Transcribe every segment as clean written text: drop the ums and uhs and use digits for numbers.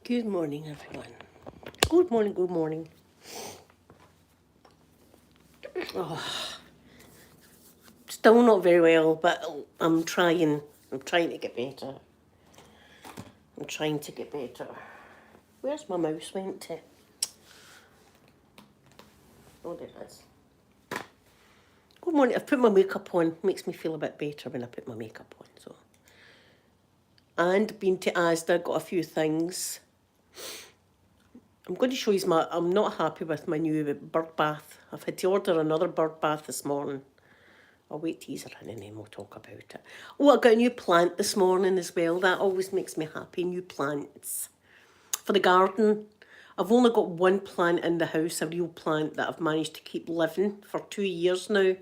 Good morning, everyone. Good morning, good morning. Oh, still not very well, but I'm trying. I'm trying to get better. I'm trying to get better. Where's my mouse went to? Oh, there it is. Good morning. I've put my makeup on. Makes me feel a bit better when I put my makeup on. So, and been to Asda, got a few things. I'm going to show you I'm not happy with my new bird bath. I've had to order another bird bath this morning. I'll wait till he's in and then we'll talk about it. Oh, I got a new plant this morning as well. That always makes me happy, new plants. For the garden, I've only got one plant in the house, a real plant that I've managed to keep living for 2 years now.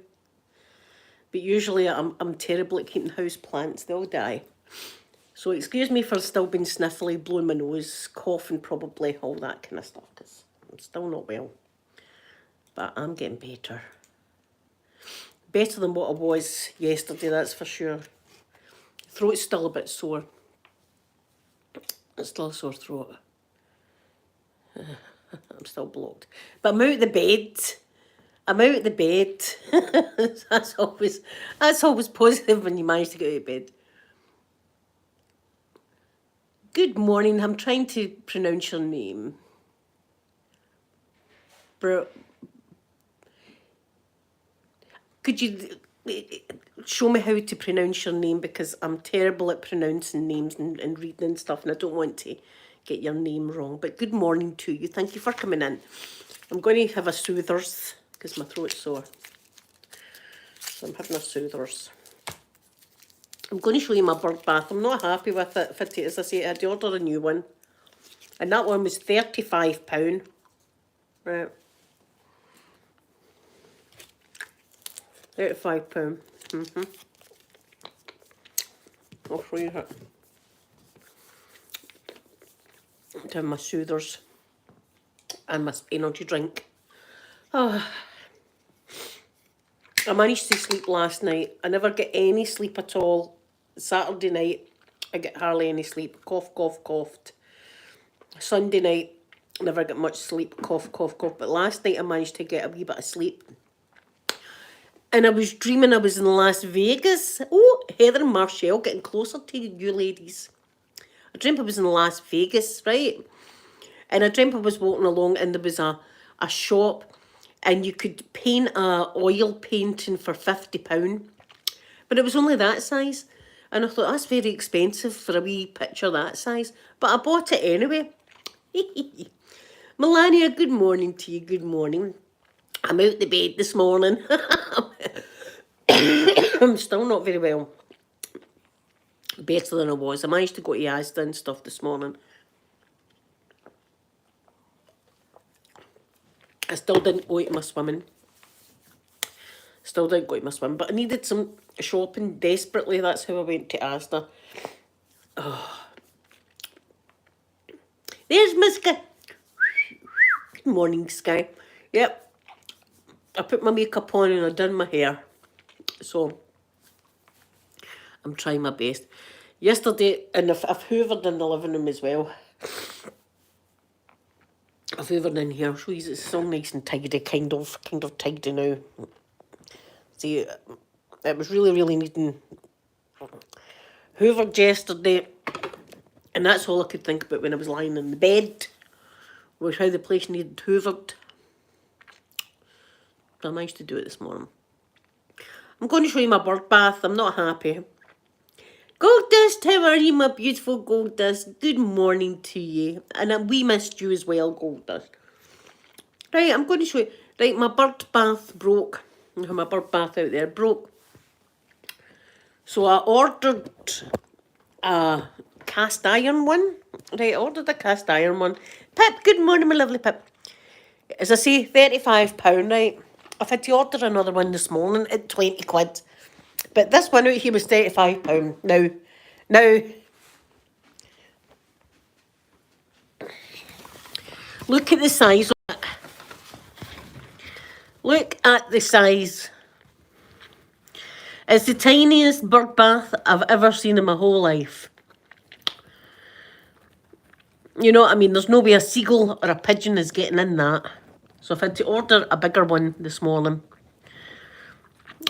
But usually I'm terrible at keeping house plants, they all die. So excuse me for still being sniffly, blowing my nose, coughing probably, all that kind of stuff, because I'm still not well. But I'm getting better. Better than what I was yesterday, that's for sure. Throat's still a bit sore. It's still a sore throat. I'm still blocked. But I'm out of the bed. I'm out of the bed. that's always positive when you manage to get out of bed. Good morning. I'm trying to pronounce your name. Could you show me how to pronounce your name, because I'm terrible at pronouncing names and reading and stuff, and I don't want to get your name wrong. But good morning to you. Thank you for coming in. I'm going to have a soothers because my throat's sore. So I'm having a soothers. I'm going to show you my bird bath. I'm not happy with it. As I say, I had to order a new one. And that one was £35. Right. £35. I'll show you it. To have my soothers and my energy drink. Oh, I managed to sleep last night. I never get any sleep at all. Saturday night, I get hardly any sleep. Cough, cough, coughed. Sunday night, never get much sleep. Cough, cough, cough. But last night I managed to get a wee bit of sleep. And I was dreaming I was in Las Vegas. Oh, Heather and Marshall, getting closer to you ladies. I dreamt I was in Las Vegas, right? And I dreamt I was walking along and there was a shop and you could paint a oil painting for £50. But it was only that size. And I thought, that's very expensive for a wee picture that size. But I bought it anyway. Melania, good morning to you. Good morning. I'm out the bed this morning. I'm still not very well. Better than I was. I managed to go to Asda and stuff this morning. I still didn't go to my swimming. But I needed some shopping desperately. That's how I went to Asda. Oh. There's my Sky. Good morning, Sky. Yep. I put my makeup on and I done my hair. So, I'm trying my best. Yesterday, and I've hoovered in the living room as well. I've hoovered in here. So it's so nice and tidy, kind of tidy now. See, it was really needing hoovered yesterday, and that's all I could think about when I was lying in the bed, was how the place needed hoovered. So I managed to do it this morning. I'm going to show you my bird bath. I'm not happy. Gold Dust, how are you, my beautiful Gold Dust? Good morning to you. And we missed you as well, Gold Dust. Right, I'm going to show you. Right, my bird bath broke. I have my bird bath out there, broke. So I ordered a cast iron one. Right, I ordered a cast iron one. Pip, good morning, my lovely Pip. As I say, £35, right? I've had to order another one this morning at 20 quid. But this one out here was £35. Now, look at the size of it. Look at the size. It's the tiniest bird bath I've ever seen in my whole life. You know what I mean? There's no way a seagull or a pigeon is getting in that. So I've had to order a bigger one this morning.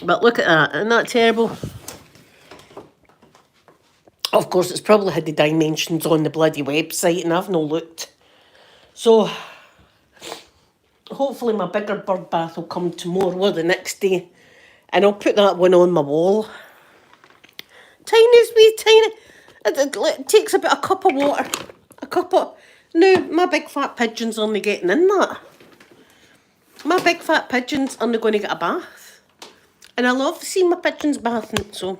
But look at that. Isn't that terrible? Of course, it's probably had the dimensions on the bloody website and I've no looked. So hopefully my bigger bird bath will come tomorrow, the next day. And I'll put that one on my wall. Tiniest wee tiny. It takes about a cup of water. A cup of... No, my big fat pigeon's only getting in that. My big fat pigeon's only going to get a bath. And I love seeing my pigeons bathing, so...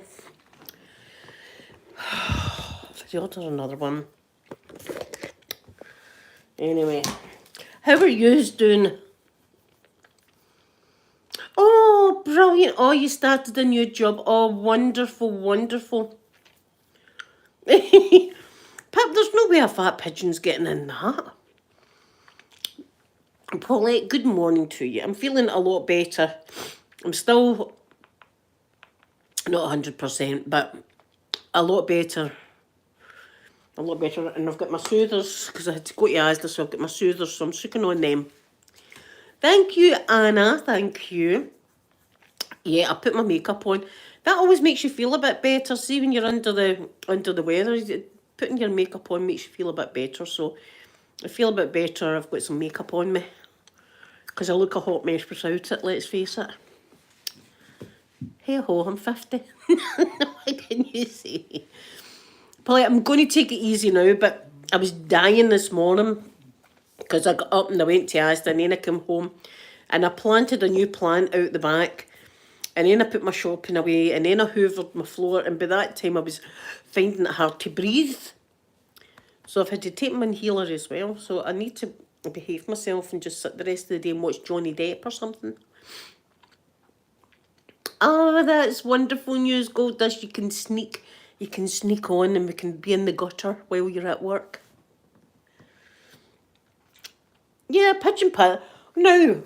If you order another one. Anyway. How are yous doing? Oh, brilliant. Oh, you started a new job. Oh, wonderful, wonderful. Pip, there's no way a fat pigeon's getting in that. Paulette, good morning to you. I'm feeling a lot better. I'm still not 100%, but a lot better. A lot better. And I've got my soothers, because I had to go to Asda, so I've got my soothers, so I'm sucking on them. Thank you, Anna. Thank you. Yeah, I put my makeup on. That always makes you feel a bit better. See, when you're under the weather, putting your makeup on makes you feel a bit better. So I feel a bit better. I've got some makeup on me. Because I look a hot mess without it, let's face it. Hey ho, I'm 50. What can you say? Polly, I'm going to take it easy now, but I was dying this morning because I got up and I went to Asda and then I came home and I planted a new plant out the back and then I put my shopping away and then I hoovered my floor and by that time I was finding it hard to breathe. So I've had to take my inhaler as well. So I need to behave myself and just sit the rest of the day and watch Johnny Depp or something. Oh, that's wonderful news, Gold Dust. You can sneak on and we can be in the gutter while you're at work. Yeah, pigeon pie. No,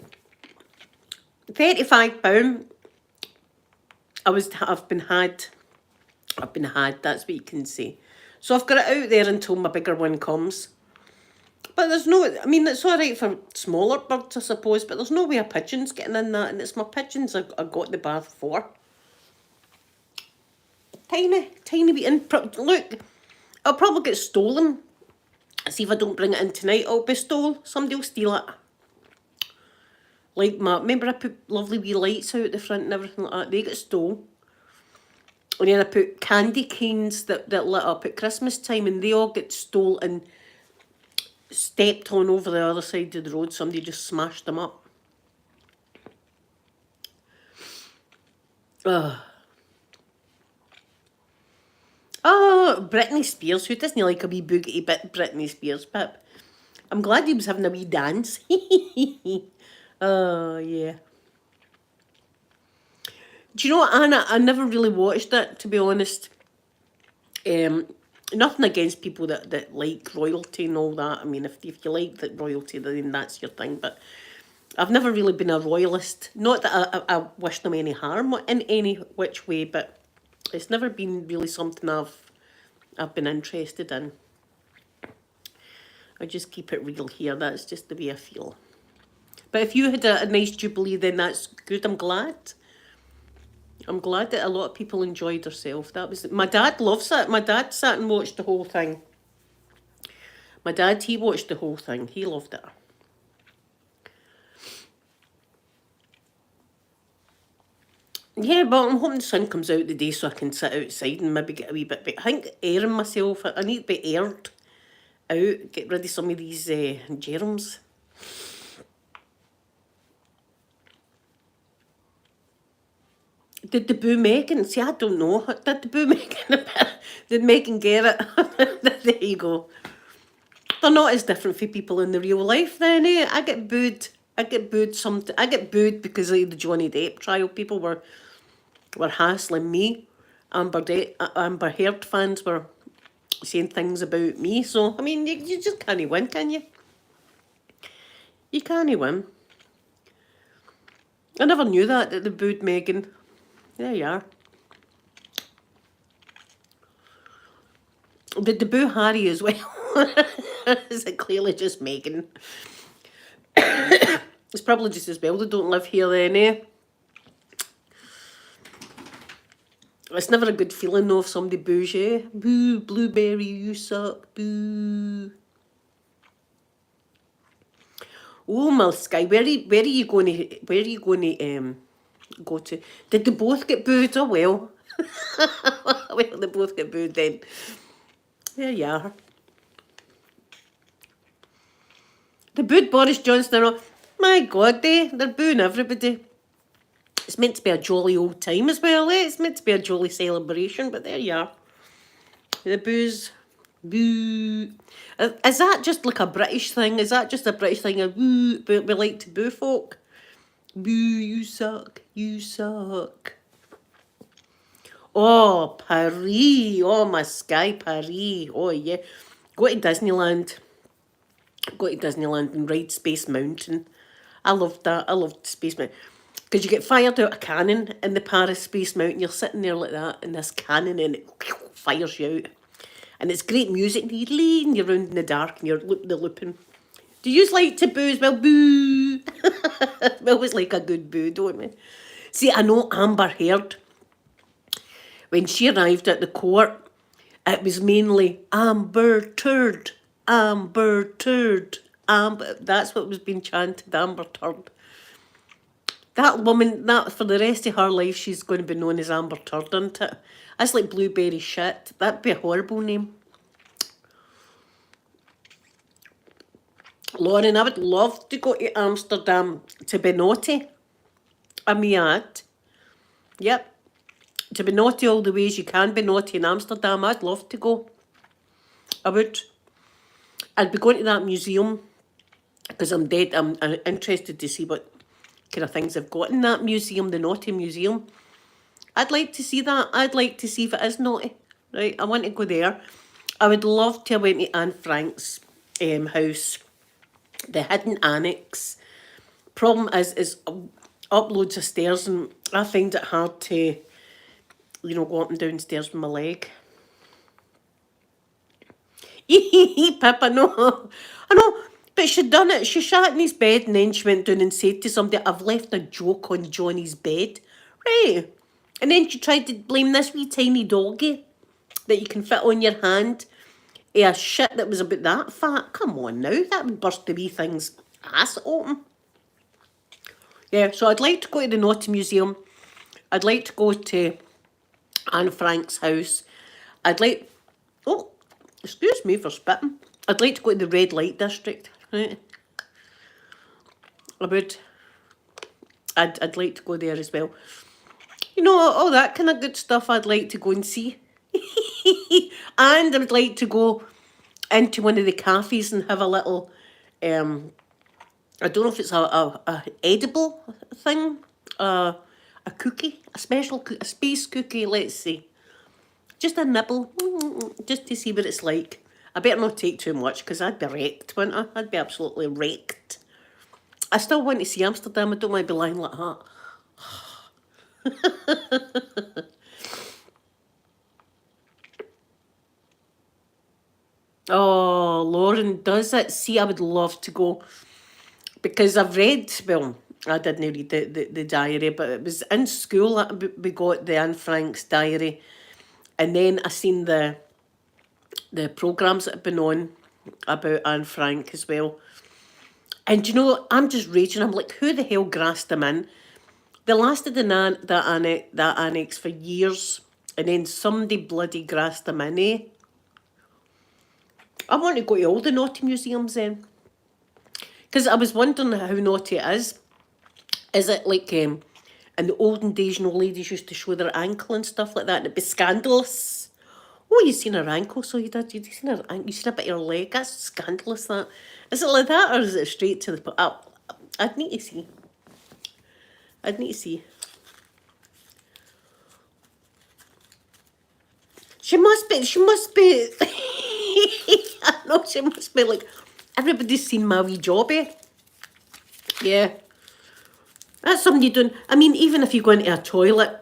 £35. I've been had. That's what you can say. So I've got it out there until my bigger one comes. But there's no, I mean, it's all right for smaller birds, I suppose, but there's no way a pigeon's getting in that, and it's my pigeons I got the bath for. Tiny wee in. Look, it'll probably get stolen. See if I don't bring it in tonight, it'll be stole. Somebody will steal it. Like remember I put lovely wee lights out the front and everything like that? They get stole. And then I put candy canes that lit up at Christmas time and they all get stole and stepped on over the other side of the road. Somebody just smashed them up. Oh, Britney Spears. Who doesn't like a wee boogity bit Britney Spears, Pip? I'm glad he was having a wee dance. Oh, yeah. Do you know what, Anna? I never really watched it, to be honest. Nothing against people that like royalty and all that. I mean, if you like that royalty, then that's your thing. But I've never really been a royalist. Not that I wish them any harm in any which way, but it's never been really something I've been interested in. I just keep it real here. That's just the way I feel. But if you had a nice jubilee, then that's good. I'm glad. I'm glad that a lot of people enjoyed themselves. That was my dad loves it. My dad sat and watched the whole thing. My dad, he watched the whole thing. He loved it. Yeah, but I'm hoping the sun comes out the day so I can sit outside and maybe get a wee bit. I think airing myself. I need to be aired out. Get rid of some of these germs. Did the boo Megan? See, I don't know. Did the boo Megan? Did Megan get it? There you go. They're not as different for people in the real life then, eh? I get booed. I get booed because of the Johnny Depp trial. People were hassling me. Amber Heard fans were saying things about me. So, I mean, you just can't win, can you? You can't win. I never knew that they booed Megan. There you are. The Boo Harry as well. Is it clearly just Megan? It's probably just as well they don't live here then, eh? It's never a good feeling though if somebody boos you. Boo, Blueberry, you suck, boo. Oh my Sky, where are you going to go to? Did they both get booed? Oh well. Well, they both get booed then. There you are. They booed Boris Johnson. Oh, my God, they're booing everybody. It's meant to be a jolly old time as well, eh? It's meant to be a jolly celebration, but there you are. The boos. Boo. Is that just like a British thing? Is that just a British thing? We like to boo folk? Boo, you suck. You suck. Oh, Paris. Oh, my Sky, Paris. Oh, yeah. Go to Disneyland. Go to Disneyland and ride Space Mountain. I loved that. I loved Space Mountain. Because you get fired out a cannon in the Paris Space Mountain. You're sitting there like that in this cannon and it fires you out. And it's great music. And you're laying around in the dark and you're looping. Do you like to boo as well? Boo! We always like a good boo, don't we? See, I know Amber Heard. When she arrived at the court, it was mainly Amber Turd, Amber Turd, Amber. That's what was being chanted, Amber Turd. That woman, that for the rest of her life, she's going to be known as Amber Turd, isn't it? That's like Blueberry Shit. That'd be a horrible name. Lauren, I would love to go to Amsterdam to be naughty. I may add. Yep. To be naughty all the ways you can be naughty in Amsterdam, I'd love to go. I would. I'd be going to that museum because I'm interested to see what kind of things they've got in that museum, the Naughty Museum. I'd like to see that. I'd like to see if it is naughty. Right, I want to go there. I would love to have went to Anne Frank's house, the hidden annex. Problem is up loads of stairs, and I find it hard to, go up and down stairs with my leg. Pip, I know, but she'd done it. She sat in his bed and then she went down and said to somebody, I've left a joke on Johnny's bed. Right. And then she tried to blame this wee tiny doggy that you can fit on your hand. A shit that was about that fat. Come on now, that would burst the wee thing's ass open. Yeah, so I'd like to go to the Naughty Museum. I'd like to go to Anne Frank's house. I'd like... Oh, excuse me for spitting. I'd like to go to the red light district. Right? I'd like to go there as well. All that kind of good stuff I'd like to go and see. And I would like to go into one of the cafes and have a little, I don't know if it's a edible thing, a cookie, a special a space cookie, let's say. Just a nibble, just to see what it's like. I better not take too much because I'd be wrecked, wouldn't I? I'd be absolutely wrecked. I still want to see Amsterdam. I don't want to be lying like that. Oh, Lauren, does it? See, I would love to go because I've read, well, I didn't read the diary, but it was in school that we got the Anne Frank's diary. And then I seen the programmes that have been on about Anne Frank as well. And I'm just raging. I'm like, who the hell grassed them in? They lasted in that annex for years, and then somebody bloody grassed them in, eh? I want to go to all the naughty museums then. Because I was wondering how naughty it is. Is it like in the olden days, ladies used to show their ankle and stuff like that, and it'd be scandalous. Oh, you seen her ankle, so you did. You seen her ankle, you seen a bit of her leg. That's scandalous, that. Is it like that, or is it straight to the... I'd need to see. I'd need to see. She must be... I know, she must be like... Everybody's seen my wee jobby. Yeah. That's something you don't... I mean, even if you go into a toilet,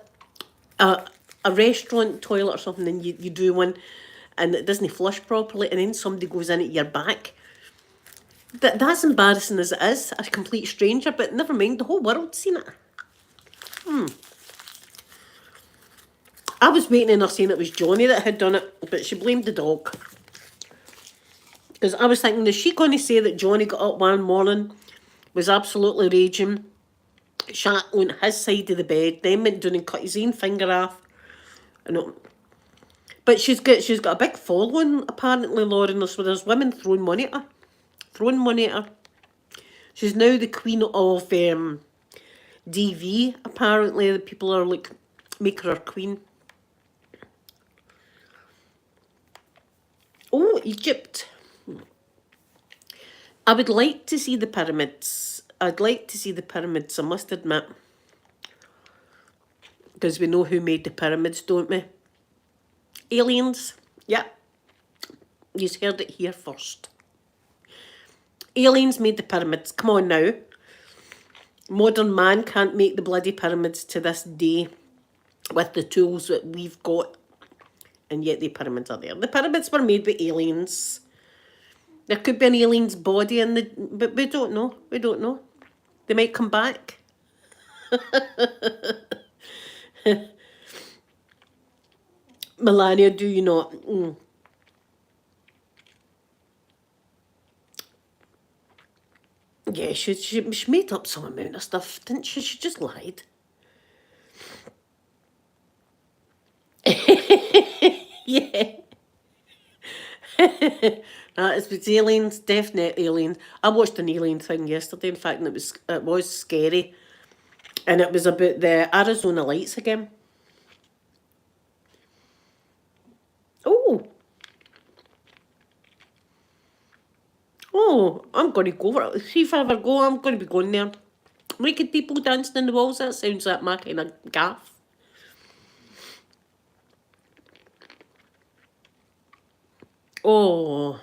a restaurant toilet or something, and you do one, and it doesn't flush properly, and then somebody goes in at your back. That's embarrassing as it is, a complete stranger, but never mind, the whole world's seen it. I was waiting on her saying it was Johnny that had done it, but she blamed the dog. Because I was thinking, is she going to say that Johnny got up one morning, was absolutely raging, sat on his side of the bed, then went down and cut his own finger off? I know. But she's got a big following, apparently, Lauren. There's women throwing money at her. Throwing money at her. She's now the queen of DV, apparently. The people are like, make her queen. Oh, Egypt. I would like to see the pyramids. I'd like to see the pyramids, I must admit. Because we know who made the pyramids, don't we? Aliens. Yep. You've heard it here first. Aliens made the pyramids. Come on now. Modern man can't make the bloody pyramids to this day with the tools that we've got. And yet the pyramids are there. The pyramids were made by aliens. There could be an alien's body in the... But we don't know. We don't know. They might come back. Melania, do you not? Yeah, she made up some amount of stuff, didn't she? She just lied. Yeah. It's aliens, definite aliens. I watched an alien thing yesterday, in fact, and it was scary. And it was about the Arizona lights again. Oh, I'm going to go for it. See if I ever go, I'm going to be going there. Naked people dancing in the walls, that sounds like my kind of gaff. Oh,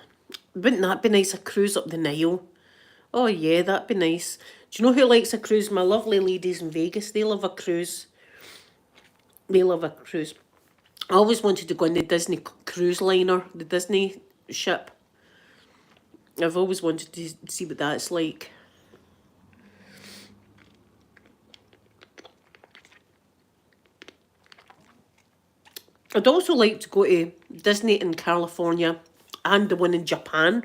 wouldn't that be nice, a cruise up the Nile? Oh yeah, that'd be nice. Do you know who likes a cruise? My lovely ladies in Vegas. They love a cruise. They love a cruise. I always wanted to go on the Disney cruise liner, the Disney ship. I've always wanted to see what that's like. I'd also like to go to Disney in California and the one in Japan.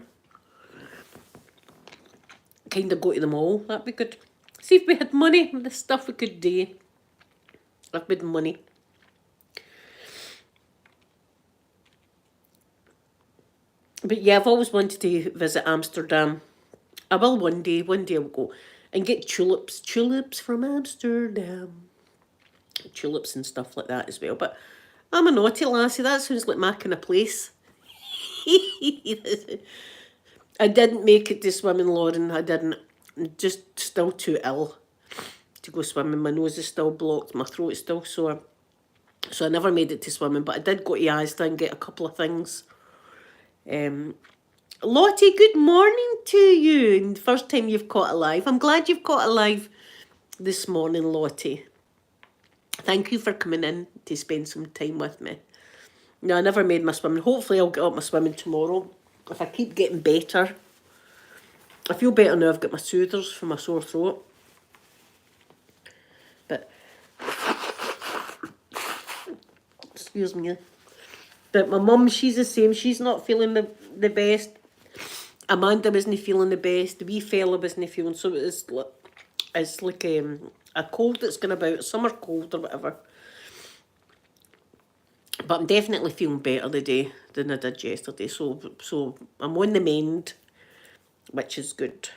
Kind of go to them all. That'd be good. See if we had money, the stuff we could do. If we had money. But yeah, I've always wanted to visit Amsterdam. I will one day. One day I'll go and get tulips. Tulips from Amsterdam. Tulips and stuff like that as well. But I'm a naughty lassie. That sounds like my kind of place. I didn't make it to swimming, Lauren. I didn't. I'm just still too ill to go swimming. My nose is still blocked. My throat is still sore. So I never made it to swimming. But I did go to Asda and get a couple of things. Lottie, good morning to you. And first time you've caught alive. I'm glad you've caught alive this morning, Lottie. Thank you for coming in to spend some time with me. No, I never made my swimming. Hopefully I'll get up my swimming tomorrow. If I keep getting better. I feel better now. I've got my soothers for my sore throat. But, excuse me. But my mum, she's the same. She's not feeling the best. Amanda wasn't feeling the best. The wee fella wasn't feeling. So it's like a cold that's going about. Summer cold or whatever. But I'm definitely feeling better today than I did yesterday. So I'm on the mend, which is good.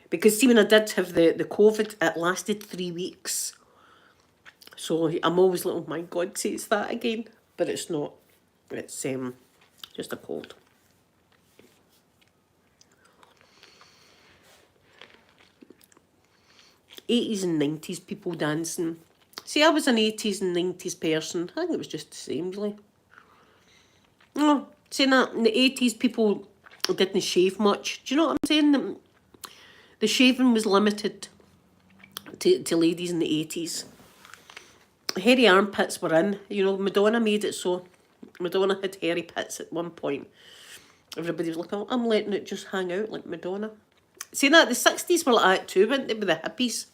Because see, when I did have the COVID, it lasted 3 weeks. So I'm always like, oh my God, say it's that again. But it's not. It's just a cold. '80s and '90s people dancing. See, I was an '80s and '90s person. I think it was just the same, really. Oh, saying that, in the '80s people didn't shave much. Do you know what I'm saying? The shaving was limited to ladies in the '80s. Hairy armpits were in. You know, Madonna made it so. Madonna had hairy pits at one point. Everybody was like, oh, I'm letting it just hang out like Madonna. See that, the 60s were like that too, weren't they, with the hippies?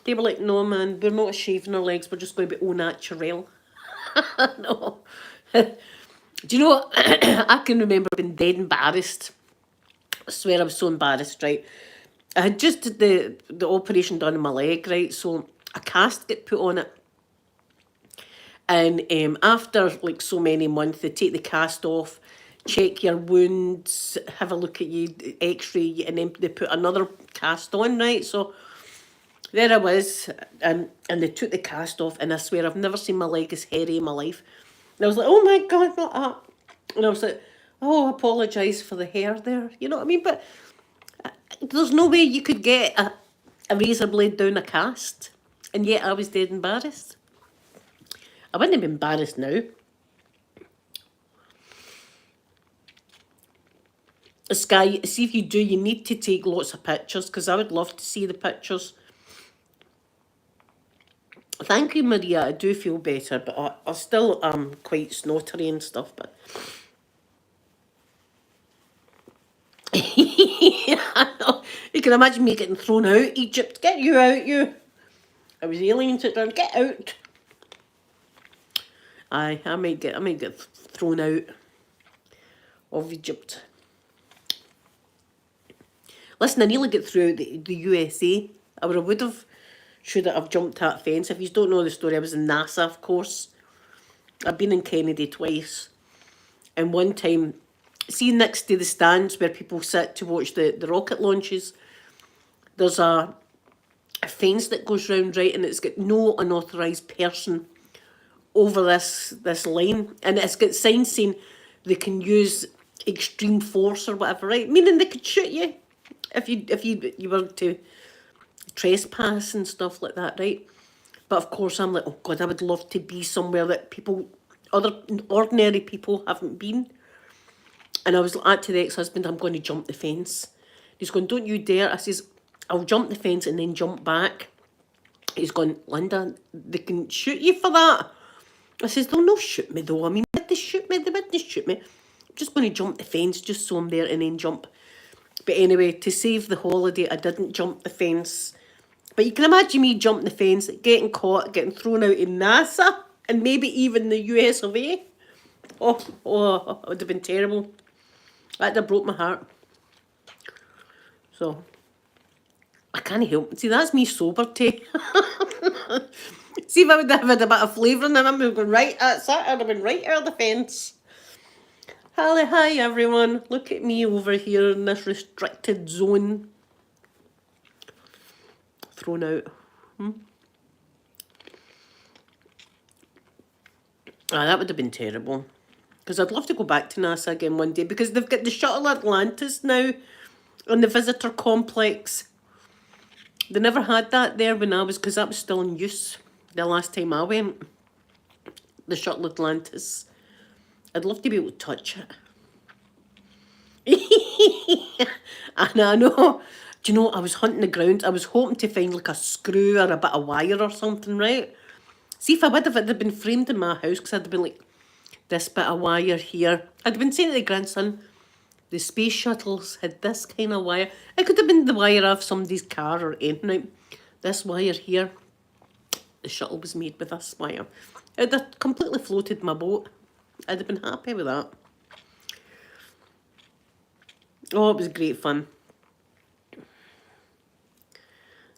They were like, no man, we're not shaving our legs, we're just going to be au naturel. No. Do you know what? I can remember being dead embarrassed. I swear I was so embarrassed, right? I had just had the operation done on my leg, right? So a cast get put on it. And after like so many months, they take the cast off, check your wounds, have a look at you, x-ray you, and then they put another cast on, right? So there I was, and they took the cast off, and I swear I've never seen my leg as hairy in my life. And I was like, oh my God, not that. And I was like, oh, I apologise for the hair there. You know what I mean? But there's no way you could get a razor blade down a cast. And yet I was dead embarrassed. I wouldn't be embarrassed now. Sky, see if you do, you need to take lots of pictures because I would love to see the pictures. Thank you, Maria. I do feel better, but I still am quite snottery and stuff. But I know. You can imagine me getting thrown out. Egypt, get you out, you. I was aliens it down. Get out. I might get thrown out of Egypt. Listen, I nearly got through the USA. I would have, should have jumped that fence. If you don't know the story, I was in NASA, of course. I've been in Kennedy twice. And one time, see next to the stands where people sit to watch the rocket launches, there's a fence that goes round, right, and it's got no unauthorised person over this line, and it's got signs saying they can use extreme force or whatever, right? Meaning they could shoot you if you were to trespass and stuff like that, right? But of course I'm like, oh God, I would love to be somewhere that other ordinary people haven't been. And I was like to the ex-husband, I'm going to jump the fence. He's going, don't you dare. I says, I'll jump the fence and then jump back. He's going, Linda, they can shoot you for that. I says, they'll not shoot me though. I mean, did they shoot me? They wouldn't shoot me. I'm just going to jump the fence just so I'm there and then jump. But anyway, to save the holiday, I didn't jump the fence. But you can imagine me jumping the fence, getting caught, getting thrown out in NASA, and maybe even the US of A. Oh, it would have been terrible. That'd have broke my heart. So, I can't help it. See, that's me sober tea. See if I would have had a bit of flavour in it, I'm going, right, that's it, I'd have been right out of the fence. Hi everyone, look at me over here in this restricted zone. Thrown out. That would have been terrible. Because I'd love to go back to NASA again one day, because they've got the Shuttle Atlantis now on the visitor complex. They never had that there when because that was still in use the last time I went. The Shuttle Atlantis. I'd love to be able to touch it. And I know. Do you know, I was hunting the ground. I was hoping to find like a screw or a bit of wire or something, right? See, if I would have, it'd have been framed in my house, because I'd have been like, this bit of wire here. I'd have been saying to the grandson, the space shuttles had this kind of wire. It could have been the wire of somebody's car or anything. Right? This wire here, the shuttle was made with this wire. It would have completely floated my boat. I'd have been happy with that. Oh, it was great fun.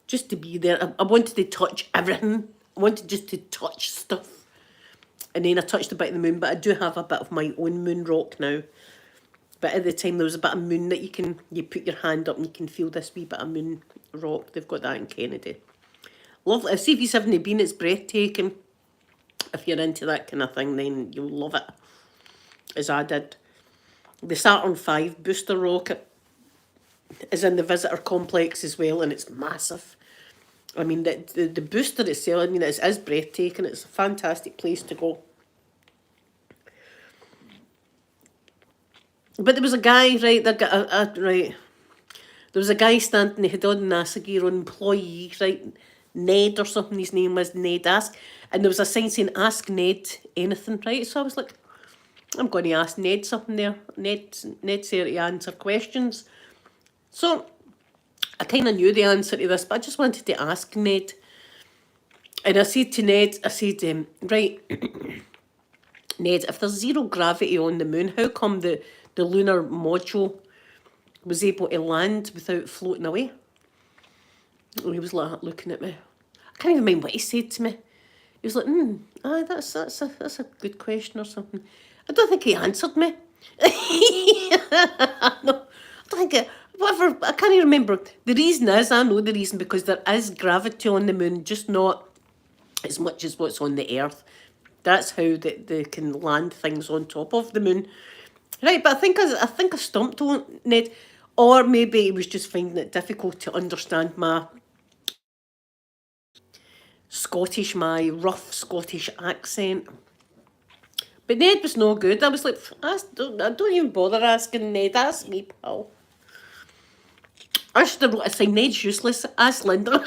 Just to be there. I wanted to touch everything. I wanted just to touch stuff. And then I touched a bit of the moon, but I do have a bit of my own moon rock now. But at the time there was a bit of moon that you put your hand up and you can feel this wee bit of moon rock. They've got that in Kennedy. Lovely. See if you haven't been, it's breathtaking. If you're into that kind of thing, then you'll love it. As I did. The Saturn V booster rocket is in the visitor complex as well, and it's massive. I mean, the booster itself, I mean, it is breathtaking. It's a fantastic place to go. But there was a guy, right, right. There was a guy standing, he had on NASA gear, on employee, right, Ned or something, his name was Ned Ask. And there was a sign saying, ask Ned anything, right? So I was like, I'm going to ask Ned something there. Ned's here to answer questions. So I kind of knew the answer to this, but I just wanted to ask Ned. And I said to Ned, I said, right, Ned, if there's zero gravity on the moon, how come the lunar module was able to land without floating away? And he was like looking at me. I can't even remember what he said to me. He was like, that's a good question or something. I don't think he answered me. No, I don't think it, whatever, I can't even remember. The reason is, I know the reason, because there is gravity on the moon, just not as much as what's on the Earth. That's how they can land things on top of the moon. Right, but I think I stumped on Ned. Or maybe he was just finding it difficult to understand my my rough Scottish accent. But Ned was no good. I was like, I don't even bother asking Ned. Ask me, pal. I should have wrote a sign, Ned's useless. Ask Linda.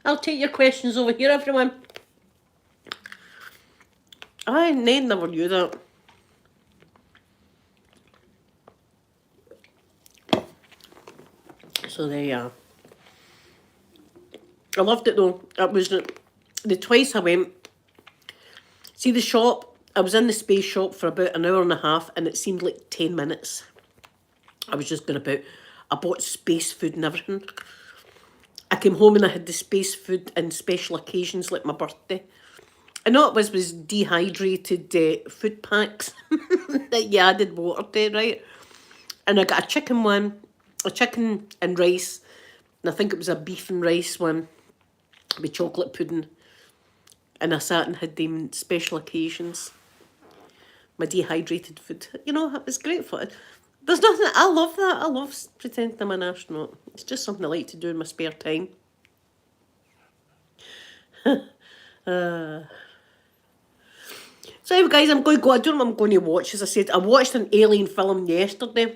I'll take your questions over here, everyone. Ned never knew that. So there you are. I loved it though. It was the twice I went. See the shop? I was in the space shop for about an hour and a half, and it seemed like 10 minutes. I was just going about. I bought space food and everything. I came home and I had the space food and special occasions like my birthday. And all it was dehydrated food packs that you added water to, right? And I got a chicken one, a chicken and rice, and I think it was a beef and rice one with chocolate pudding. And I sat and had them special occasions. My dehydrated food. You know, it was great fun. There's nothing, I love that. I love pretending I'm an astronaut. It's just something I like to do in my spare time. So anyway, guys, I'm going to go. I don't know what I'm going to watch. As I said, I watched an alien film yesterday.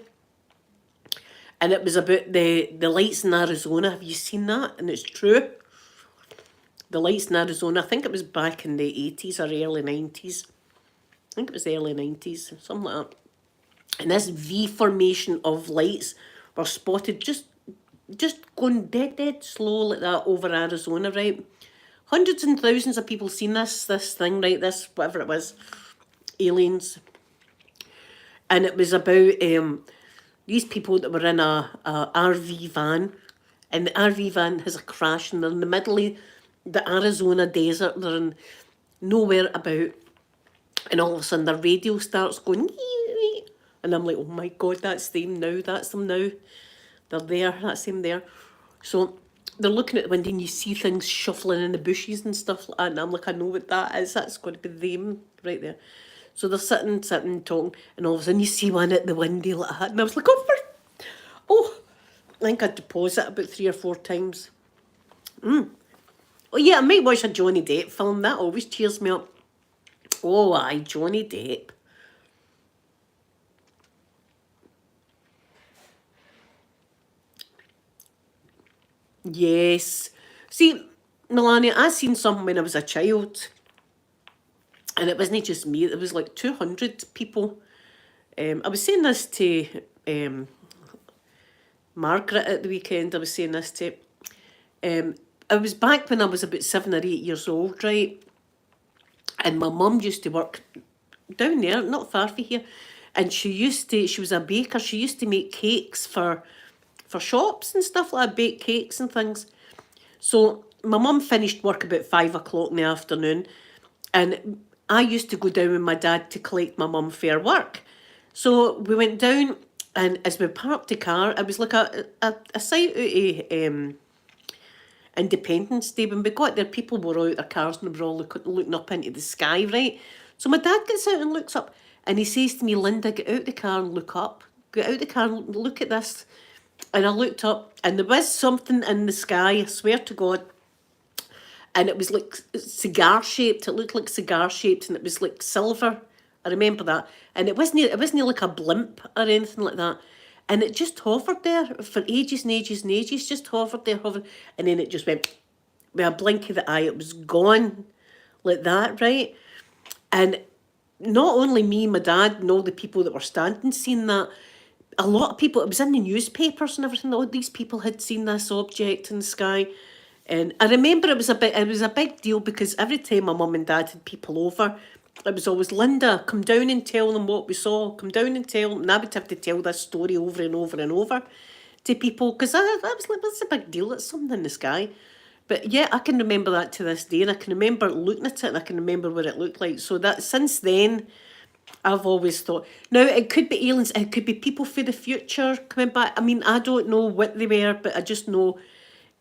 And it was about the lights in Arizona. Have you seen that? And it's true. The lights in Arizona. I think it was back in the 80s or early 90s. I think it was the early 90s, something like that. And this V formation of lights were spotted just going dead slow like that over Arizona, right? Hundreds and thousands of people seen this thing, right? This, whatever it was, aliens. And it was about these people that were in a RV van. And the RV van has a crash, and they're in the middle of the Arizona desert. They're in nowhere about. And all of a sudden, the radio starts going, and I'm like, oh my God, that's them now. That's them now. They're there. That's them there. So they're looking at the window and you see things shuffling in the bushes and stuff like that. And I'm like, I know what that is. That's going to be them right there. So they're sitting, talking. And all of a sudden you see one at the window like that. And I was like, oh, I think I had to pause it about 3 or 4 times. Oh yeah, I might watch a Johnny Depp film. That always cheers me up. Oh, aye, Johnny Depp. Yes. See, Melania, I seen something when I was a child. And it wasn't just me. It was like 200 people. I was saying this to Margaret at the weekend. I was saying this to... it was back when I was about 7 or 8 years old, right? And my mum used to work down there, not far from here. And she was a baker. She used to make cakes for shops and stuff like that, bake cakes and things. So my mum finished work about 5 o'clock in the afternoon. And I used to go down with my dad to collect my mum for her work. So we went down, and as we parked the car, it was like a sight out of Independence Day. When we got there, people were out their cars and they were all looking up into the sky, right? So my dad gets out and looks up, and he says to me, Linda, get out the car and look up. Get out the car and look at this. And I looked up, and there was something in the sky, I swear to God. And it was like cigar-shaped. It looked like cigar-shaped, and it was like silver. I remember that. And it wasn't like a blimp or anything like that. And it just hovered there for ages and ages and ages. Just hovered there, hovered. And then it just went, with a blink of the eye, it was gone like that, right? And not only me, my dad, and all the people that were standing seen that. A lot of people, it was in the newspapers and everything. All these people had seen this object in the sky. And I remember it was a big deal because every time my mum and dad had people over, it was always, Linda, come down and tell them what we saw. Come down and tell them. And I would have to tell this story over and over and over to people because I was like, that's a big deal. It's something in the sky. But yeah, I can remember that to this day, and I can remember looking at it, and I can remember what it looked like. So that since then, I've always thought. Now it could be aliens, it could be people for the future coming back. I mean, I don't know what they were, but I just know,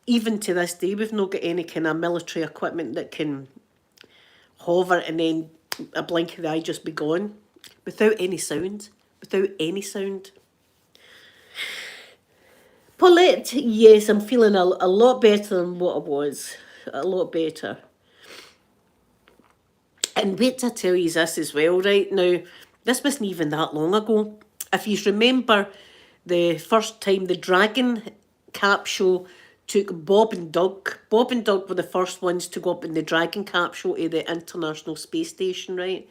even to this day, we've not got any kind of military equipment that can hover and then a blink of the eye just be gone, without any sound, without any sound. Paulette, yes, I'm feeling a lot better than what I was. A lot better. And wait till I tell you this as well, right? Now, this wasn't even that long ago. If you remember the first time the Dragon capsule took Bob and Doug. Bob and Doug were the first ones to go up in the Dragon capsule to the International Space Station, right?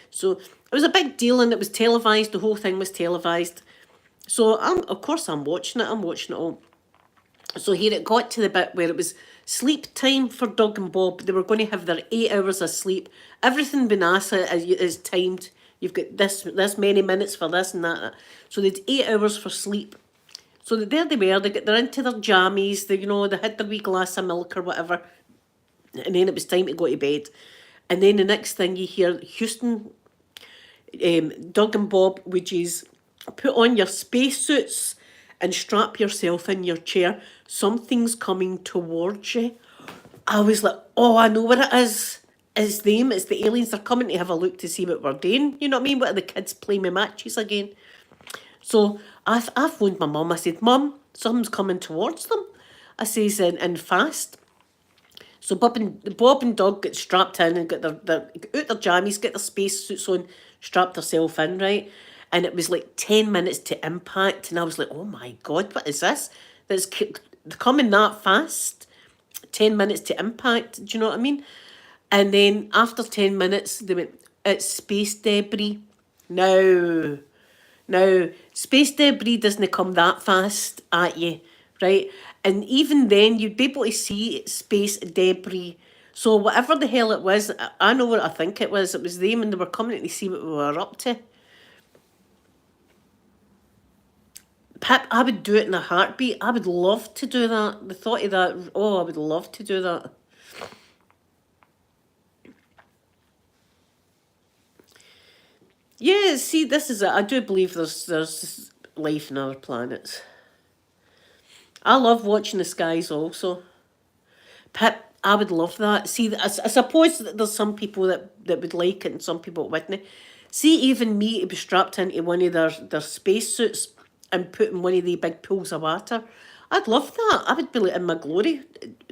So it was a big deal and it was televised. The whole thing was televised. So of course I'm watching it. I'm watching it all. So here it got to the bit where it was sleep time for Doug and Bob. They were going to have their 8 hours of sleep. Everything with NASA is timed. You've got this many minutes for this and that. So they had 8 hours for sleep. So there they were. They're into their jammies. They had their wee glass of milk or whatever. And then it was time to go to bed. And then the next thing you hear, Houston, Doug and Bob, which is put on your spacesuits and strap yourself in your chair. Something's coming towards you. I was like, oh, I know what it is. It's them. It's the aliens. They're coming to have a look to see what we're doing. You know what I mean? What are the kids playing with matches again? So I phoned my mum. I said, Mum, something's coming towards them. I says, and fast. So Bob and Doug get strapped in and got their out their jammies, get their spacesuits on, strapped themselves in, right? And it was like 10 minutes to impact. And I was like, oh my God, what is this? That's coming that fast. 10 minutes to impact. Do you know what I mean? And then after 10 minutes, they went, it's space debris. No, space debris doesn't come that fast at you, right? And even then, you'd be able to see space debris. So whatever the hell it was, I know what I think it was. It was them and they were coming to see what we were up to. Pip, I would do it in a heartbeat. I would love to do that. The thought of that, oh, I would love to do that. Yeah, see, this is it. I do believe there's life in other planets. I love watching the skies also. Pip, I would love that. See, I suppose that there's some people that would like it and some people wouldn't. See, even me to be strapped into one of their spacesuits and put in one of the big pools of water. I'd love that. I would be like in my glory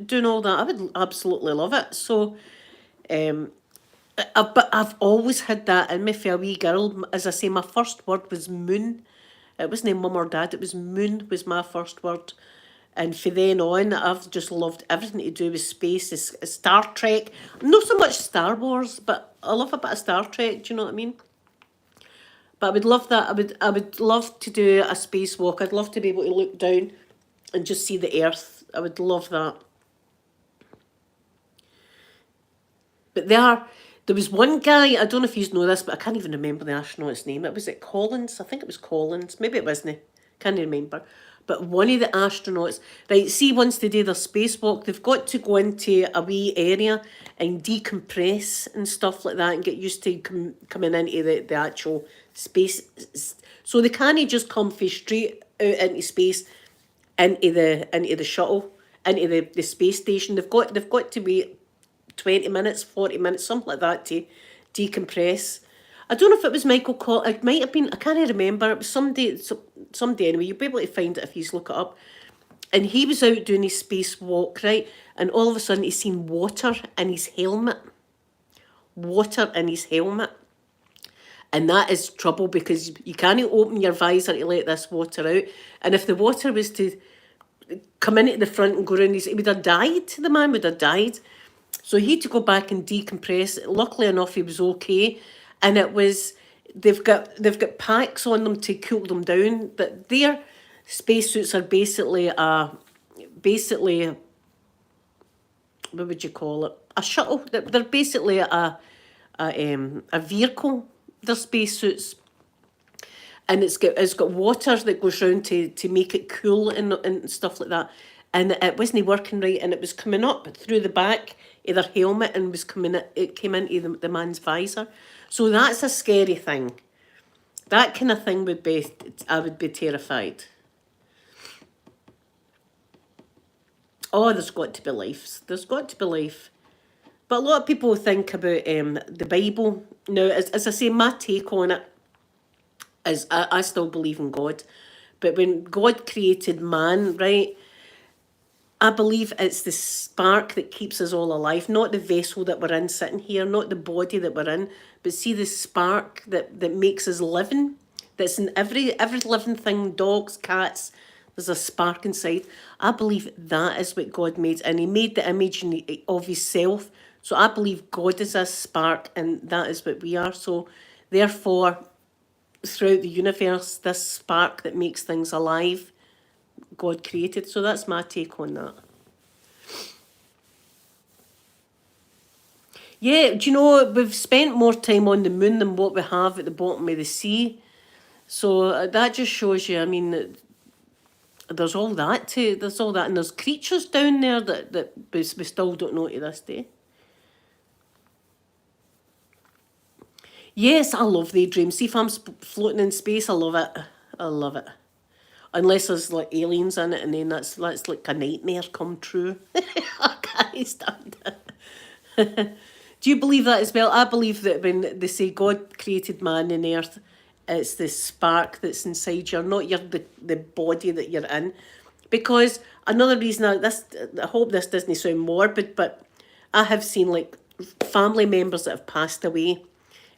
doing all that. I would absolutely love it. So, but I've always had that in me for a wee girl. As I say, my first word was moon. It wasn't mum or dad, it was moon was my first word. And from then on, I've just loved everything to do with space. Star Trek. Not so much Star Wars, but I love a bit of Star Trek, do you know what I mean? But I would love that. I would love to do a spacewalk. I'd love to be able to look down and just see the Earth. I would love that. But there was one guy, I don't know if you know this, but I can't even remember the astronaut's name. Was it Collins? I think it was Collins. Maybe it wasn't. Can't remember. But one of the astronauts, right, see, once they do their spacewalk, they've got to go into a wee area and decompress and stuff like that and get used to coming into the actual space. So they can't just come straight out into space, into the shuttle, into the space station. They've got to wait 20 minutes, 40 minutes, something like that to decompress. I don't know if it was Michael Collins. It might have been, I can't remember. It was somebody anyway. You'll be able to find it if you look it up. And he was out doing his spacewalk, right? And all of a sudden he's seen water in his helmet. Water in his helmet. And that is trouble because you can't open your visor to let this water out. And if the water was to come into the front and go around, he would have died. The man would have died. So he had to go back and decompress. Luckily enough, he was okay. and it was they've got packs on them to cool them down. That their spacesuits are basically what would you call it? A shuttle. They're basically a vehicle. They're spacesuits, and it's got water that goes round to make it cool and stuff like that. And it wasn't working right, and it was coming up through the back of their helmet and was it came into the man's visor. So that's a scary thing. That kind of thing I would be terrified. Oh, there's got to be life. There's got to be life. But a lot of people think about the Bible. Now, as I say, my take on it is I still believe in God. But when God created man, right, I believe it's the spark that keeps us all alive, not the vessel that we're in sitting here, not the body that we're in, but see the spark that makes us living, that's in every living thing, dogs, cats, there's a spark inside. I believe that is what God made, and he made the image of himself. So I believe God is a spark, and that is what we are. So therefore, throughout the universe, this spark that makes things alive, God created. So that's my take on that. Yeah, do you know, we've spent more time on the moon than what we have at the bottom of the sea. So that just shows you, I mean, there's all that, and there's creatures down there that we still don't know to this day. Yes, I love daydreams. See, if I'm floating in space, I love it. I love it. Unless there's like aliens in it, and then that's like a nightmare come true. I can't stand it. Do you believe that as well? I believe that when they say God created man and earth, it's the spark that's inside you, not the body that you're in. Because another reason I hope this doesn't sound morbid, but I have seen like family members that have passed away,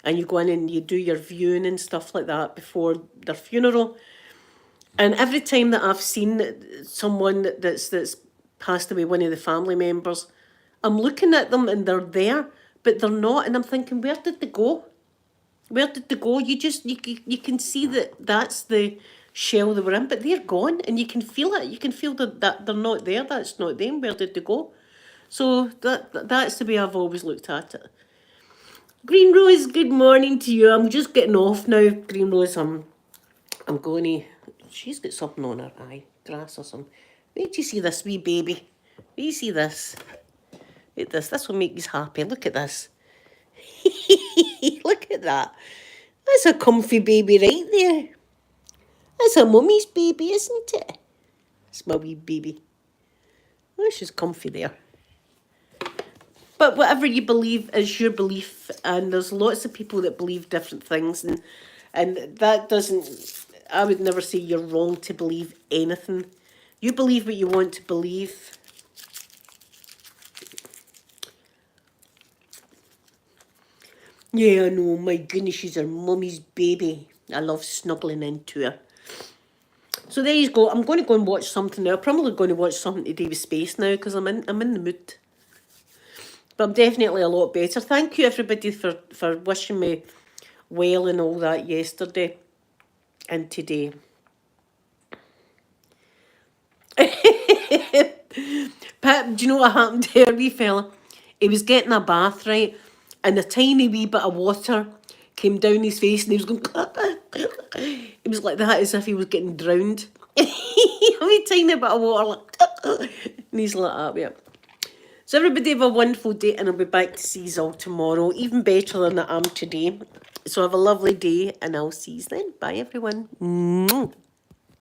and you go in and you do your viewing and stuff like that before their funeral. And every time that I've seen someone that's passed away, one of the family members, I'm looking at them and they're there, but they're not. And I'm thinking, where did they go? Where did they go? You can see that's the shell they were in, but they're gone, and you can feel it. You can feel that they're not there. That's not them. Where did they go? So that's the way I've always looked at it. Green Rose, good morning to you. I'm just getting off now, Green Rose. I'm going to... She's got something on her eye, grass or something. Wait till you see this wee baby. Wait you see this. Wait, this will make you happy. Look at this. Look at that. That's a comfy baby right there. That's a mummy's baby, isn't it? It's my wee baby. Oh, she's comfy there. But whatever you believe is your belief, and there's lots of people that believe different things, and that doesn't... I would never say you're wrong to believe anything. You believe what you want to believe. Yeah, I know. My goodness, she's her mummy's baby. I love snuggling into her. So there you go. I'm going to go and watch something now. I'm probably going to watch something to do with space now because I'm in the mood. But I'm definitely a lot better. Thank you, everybody, for wishing me well and all that yesterday and today. Pat, do you know what happened to a wee fella? He was getting a bath, right? And a tiny wee bit of water came down his face and he was going... It was like that, as if he was getting drowned. A wee tiny bit of water, like... And he's like that, yeah. So everybody have a wonderful day, and I'll be back to see you all tomorrow, even better than I am today. So have a lovely day, and I'll see you then. Bye, everyone.